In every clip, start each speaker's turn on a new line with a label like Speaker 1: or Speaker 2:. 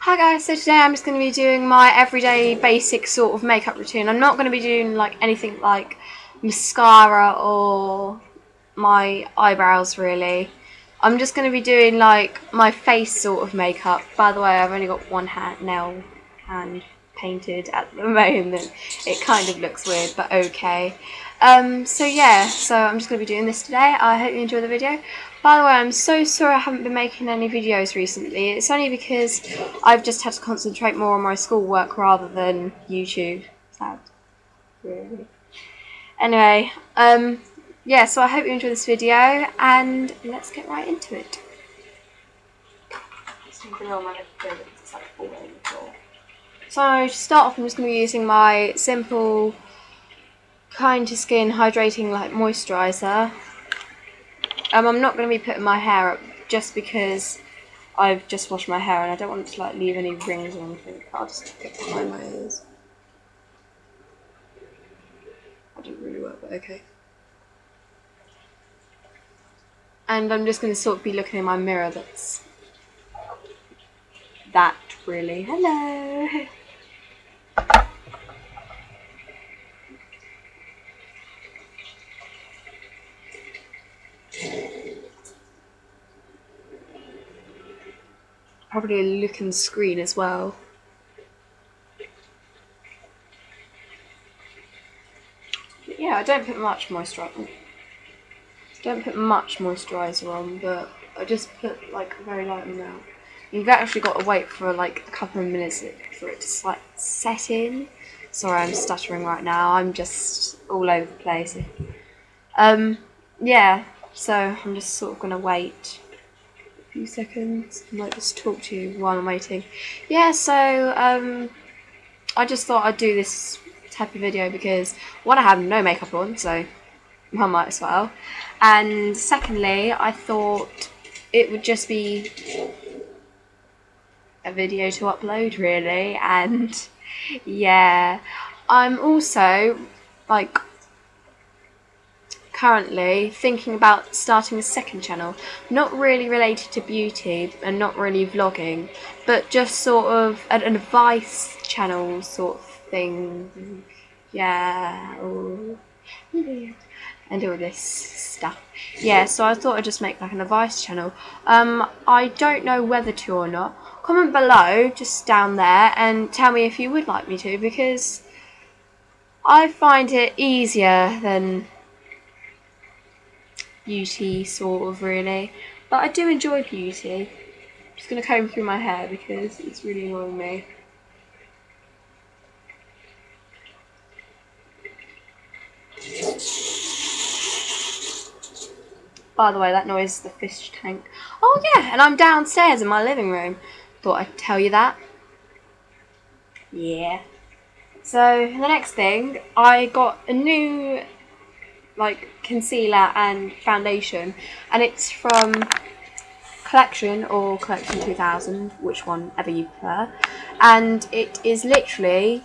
Speaker 1: Hi guys, so today I'm just going to be doing my everyday basic sort of makeup routine. I'm not going to be doing like anything like mascara or my eyebrows really. I'm just going to be doing like my face sort of makeup. By the way, I've only got one nail hand painted at the moment. It kind of looks weird, but okay. So I'm just going to be doing this today. I hope you enjoy the video. By the way, I'm so sorry I haven't been making any videos recently. It's only because I've just had to concentrate more on my schoolwork rather than YouTube. Sad. Really. Anyway, so I hope you enjoy this video, and let's get right into it. So to start off, I'm just going to be using my simple Kind to Skin hydrating like moisturiser. I'm not going to be putting my hair up just because I've just washed my hair and I don't want it to like leave any rings or anything. I'll just get behind my ears. That didn't really work, but okay. And I'm just going to sort of be looking in my mirror. That's that really. Hello. Probably look in the screen as well. But yeah, I don't put much moisturiser. Don't put much moisturiser on, but I just put like a very light amount. You've actually got to wait for like a couple of minutes for it to like set in. Sorry, I'm stuttering right now. I'm just all over the place. Yeah. So I'm just sort of gonna wait a few seconds. I might just talk to you while I'm waiting. Yeah. So I just thought I'd do this type of video because one, I have no makeup on, so I might as well. And secondly, I thought it would just be a video to upload really. And yeah, I'm also like currently thinking about starting a second channel, not really related to beauty and not really vlogging, but just sort of an advice channel sort of thing. Yeah. And all this stuff. Yeah, so I thought I'd just make like an advice channel. I don't know whether to or not. Comment below, just down there, and tell me if you would like me to, because I find it easier than beauty, sort of, really. But I do enjoy beauty. I'm just going to comb through my hair because it's really annoying me. By the way, that noise is the fish tank. Oh yeah, and I'm downstairs in my living room. Thought I'd tell you that. Yeah. So the next thing, I got a new like concealer and foundation, and it's from Collection or Collection 2000, which one ever you prefer. And it is literally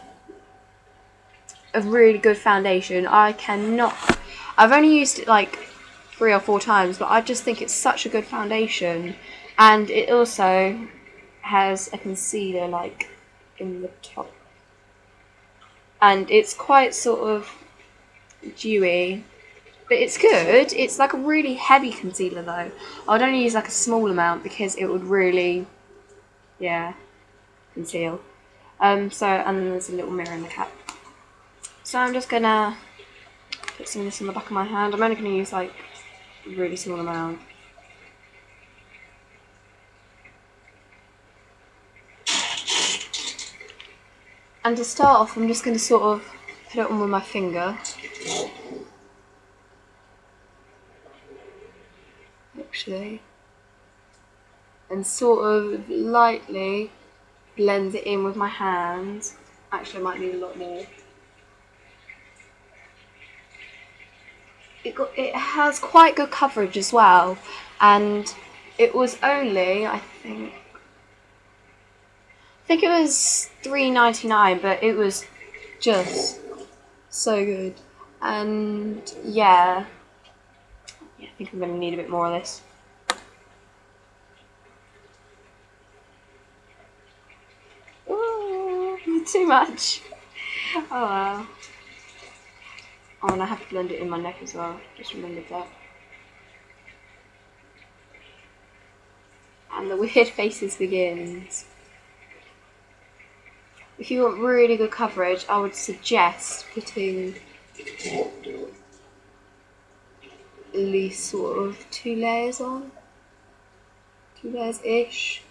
Speaker 1: a really good foundation. I've only used it like 3 or 4 times, but I just think it's such a good foundation, and it also has a concealer like in the top, and it's quite sort of dewy, but it's good. It's like a really heavy concealer though. I'd only use like a small amount because it would really, yeah, conceal. And then there's a little mirror in the cap. So I'm just gonna put some of this on the back of my hand. I'm only gonna use like a really small amount. And to start off, I'm just going to sort of put it on with my finger. Actually. And sort of lightly blend it in with my hands. Actually, I might need a lot more. It has quite good coverage as well. And it was only, I think it was $3.99, but it was just so good. And yeah, I think I'm going to need a bit more of this. Too much. Oh wow. Oh, and I have to blend it in my neck as well. Just remembered that. And the weird faces begins. If you want really good coverage, I would suggest putting at least sort of 2 layers on. 2 layers-ish.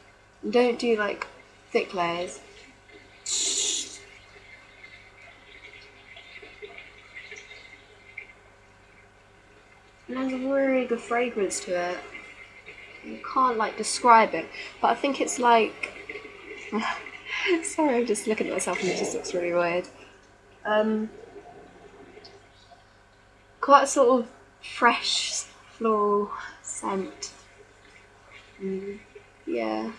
Speaker 1: Don't do like thick layers. And there's a really good fragrance to it. You can't like describe it, but I think it's like sorry, I'm just looking at myself and it just looks really weird. Quite a sort of fresh floral scent. Yeah,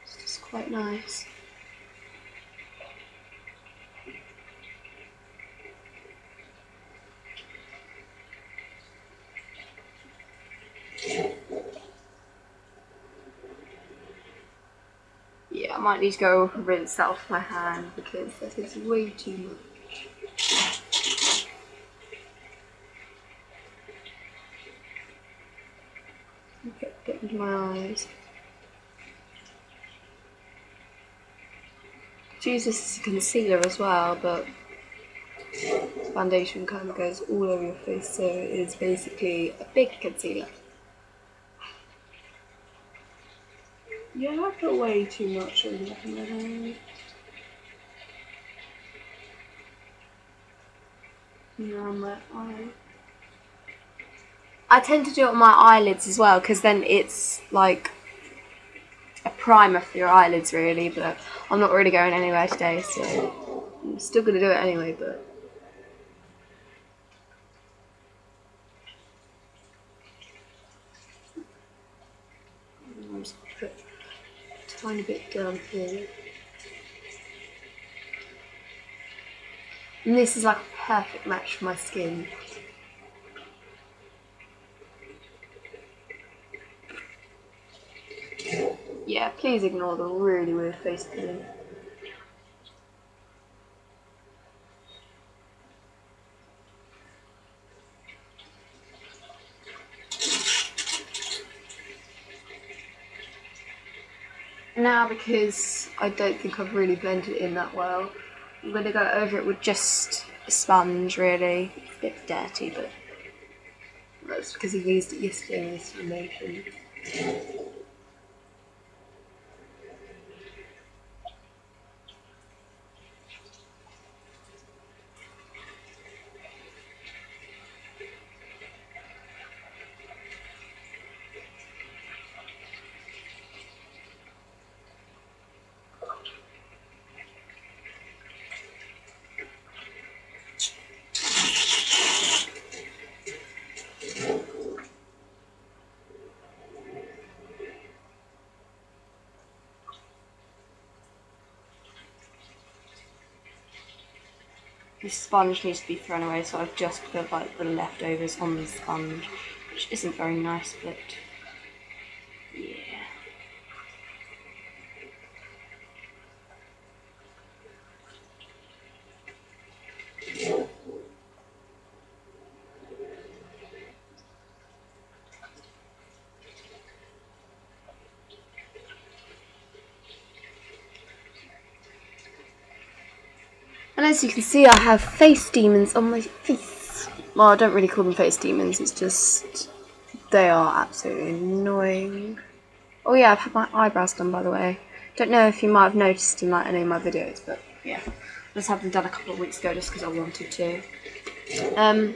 Speaker 1: it's just quite nice. Yeah, I might need to go rinse that off my hand because that is way too much. Get into my eyes. Could use this as a concealer as well, but foundation kind of goes all over your face, so it is basically a big concealer. Yeah, I put way too much on my hand. Around my eye. I tend to do it on my eyelids as well, because then it's like a primer for your eyelids really, but I'm not really going anywhere today, so I'm still going to do it anyway, but I'll just put a tiny bit down here. And this is like a perfect match for my skin. Yeah, please ignore the really weird face thing. Now, because I don't think I've really blended it in that well, I'm going to go over it with just a sponge really. It's a bit dirty, but that's because I used it yesterday in this foundation. This sponge needs to be thrown away, so I've just put like the leftovers on the sponge, which isn't very nice, but yeah. And as you can see, I have face demons on my face. Well, I don't really call them face demons, it's just they are absolutely annoying. Oh yeah, I've had my eyebrows done, by the way. Don't know if you might have noticed in like any of my videos, but yeah. I just had them done a couple of weeks ago just because I wanted to. Now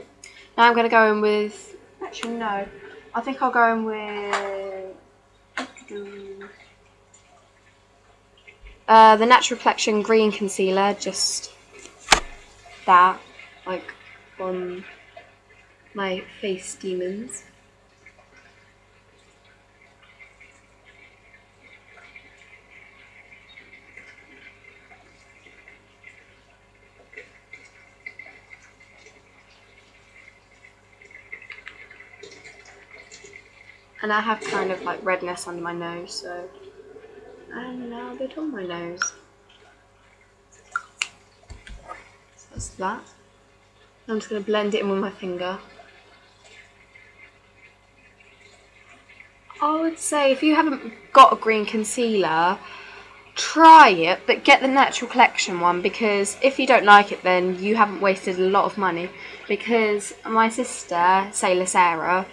Speaker 1: I'm going to go in with... Actually, no. I think I'll go in with... the Natural Collection Green Concealer, just that, like on my face demons. And I have kind of like redness under my nose, so... And now a bit on my nose. That's that. I'm just going to blend it in with my finger. I would say if you haven't got a green concealer, try it, but get the Natural Collection one, because if you don't like it, then you haven't wasted a lot of money. Because my sister, Saliorsarah,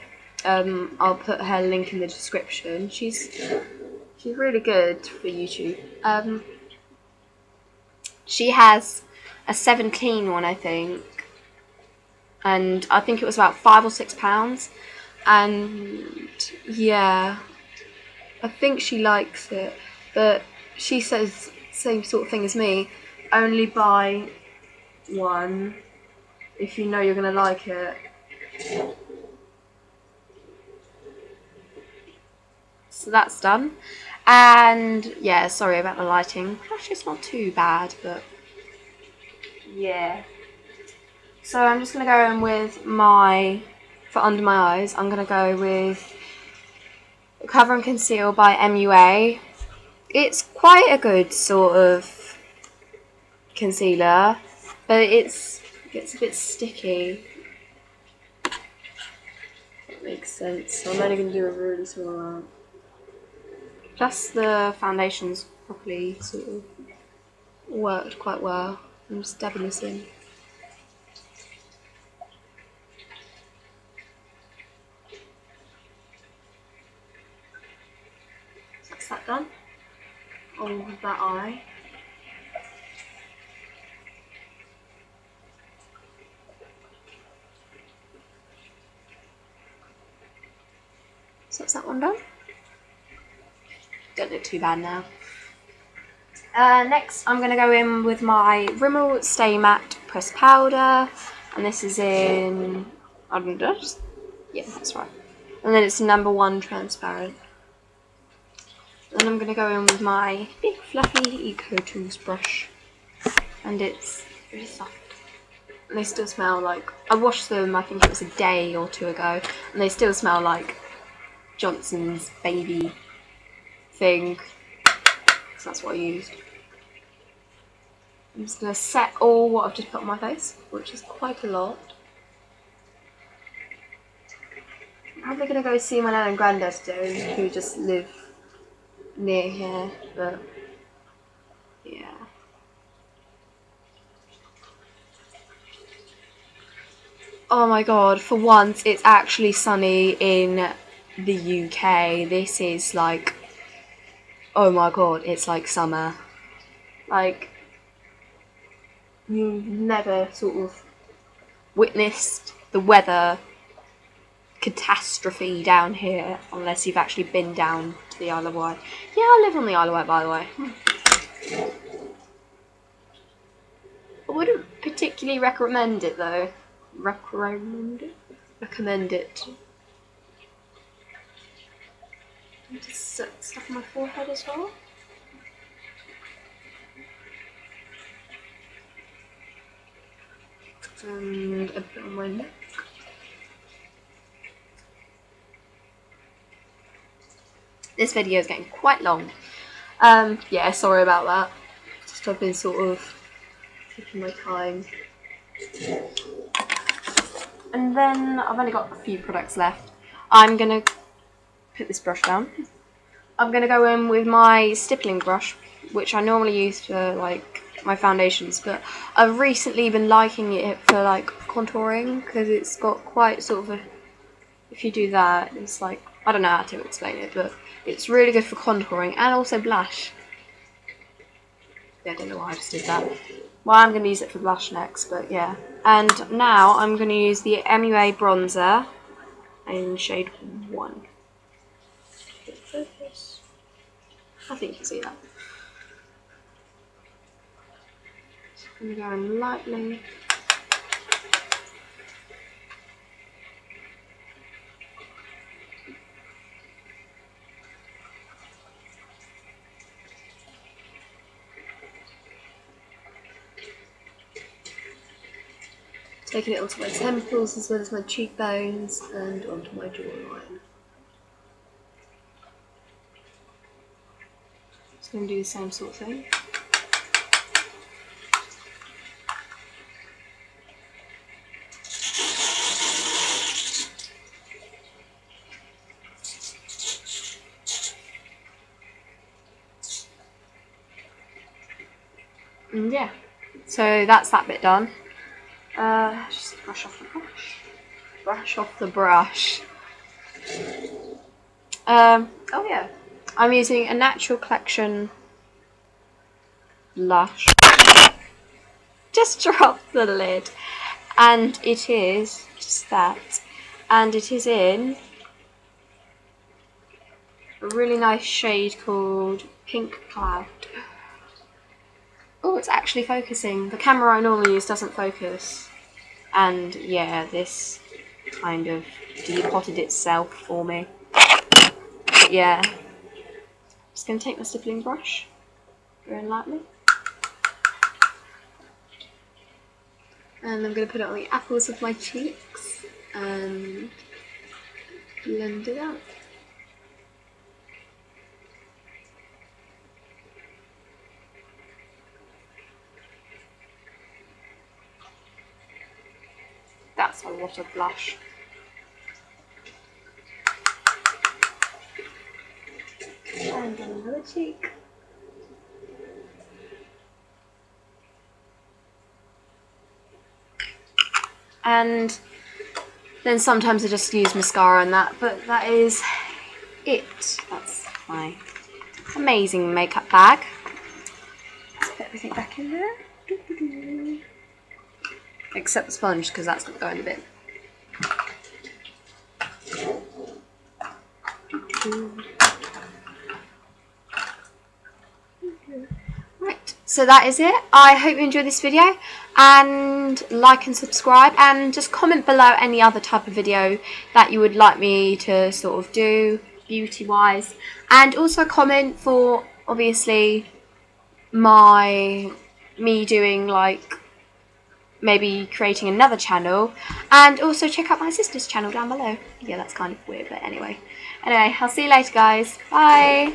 Speaker 1: I'll put her link in the description. She's really good for YouTube. She has a 17 one, I think, and I think it was about £5 or £6. And yeah, I think she likes it, but she says same sort of thing as me. Only buy one if you know you're gonna like it. So that's done. And yeah, sorry about the lighting. Actually, it's not too bad, but yeah. So I'm just gonna go in with for under my eyes, I'm gonna go with Cover and Conceal by MUA. It's quite a good sort of concealer, but it gets a bit sticky. That makes sense. So I'm only going to do a really small amount. Plus the foundation's properly sort of worked quite well. I'm just dabbing this in. So that's that done. On with that eye. So that's that one done. Don't look too bad now. Next, I'm going to go in with my Rimmel Stay Matte Pressed Powder, and this is in, I don't know, yeah, that's right. And then it's #1 transparent. Then I'm going to go in with my big fluffy Eco Tools brush, and it's really soft. And they still smell like, I washed them, I think it was a day or two ago, and they still smell like Johnson's baby thing. So that's what I used. I'm just going to set all what I've just put on my face, which is quite a lot. I'm probably going to go see my nan and granddad today, who just live near here, but yeah. Oh my god, for once it's actually sunny in the UK. This is like, oh my god, it's like summer. Like, you've never sort of witnessed the weather catastrophe down here unless you've actually been down to the Isle of Wight. Yeah, I live on the Isle of Wight, by the way. I wouldn't particularly recommend it though. Recommend it. Just stuff on my forehead as well. And a bit on my neck. This video is getting quite long. Yeah, sorry about that. Just I've been sort of taking my time. And then I've only got a few products left. I'm gonna put this brush down. I'm gonna go in with my stippling brush, which I normally use for like my foundations, but I've recently been liking it for like contouring because it's got quite sort of a, if you do that, it's like, I don't know how to explain it, but it's really good for contouring and also blush. Yeah, I don't know why I just did that. Well, I'm going to use it for blush next, but yeah. And now I'm going to use the MUA bronzer in shade 1. Focus. I think you can see that. So I'm going to go in lightly. Taking it onto my temples as well as my cheekbones and onto my jawline. Just going to do the same sort of thing. And yeah, so that's that bit done. Just brush off the brush. Brush off the brush. Oh yeah, I'm using a Natural Collection blush. Just drop the lid, and it is just that, and it is in a really nice shade called Pink Cloud. Oh, it's actually focusing. The camera I normally use doesn't focus, and yeah, this kind of depotted itself for me. But yeah, just gonna take my stippling brush very lightly. And I'm going to put it on the apples of my cheeks and blend it out. That's a lot of blush. And another cheek. And then sometimes I just use mascara and that, but that is it. That's my amazing makeup bag. Let's put everything back in there. Except the sponge, because that's going to go in a bit. Right, so that is it. I hope you enjoyed this video, and like and subscribe, and just comment below any other type of video that you would like me to sort of do beauty wise, and also comment for obviously me doing like maybe creating another channel, and also check out my sister's channel down below. Yeah, that's kind of weird, but anyway, I'll see you later guys. Bye.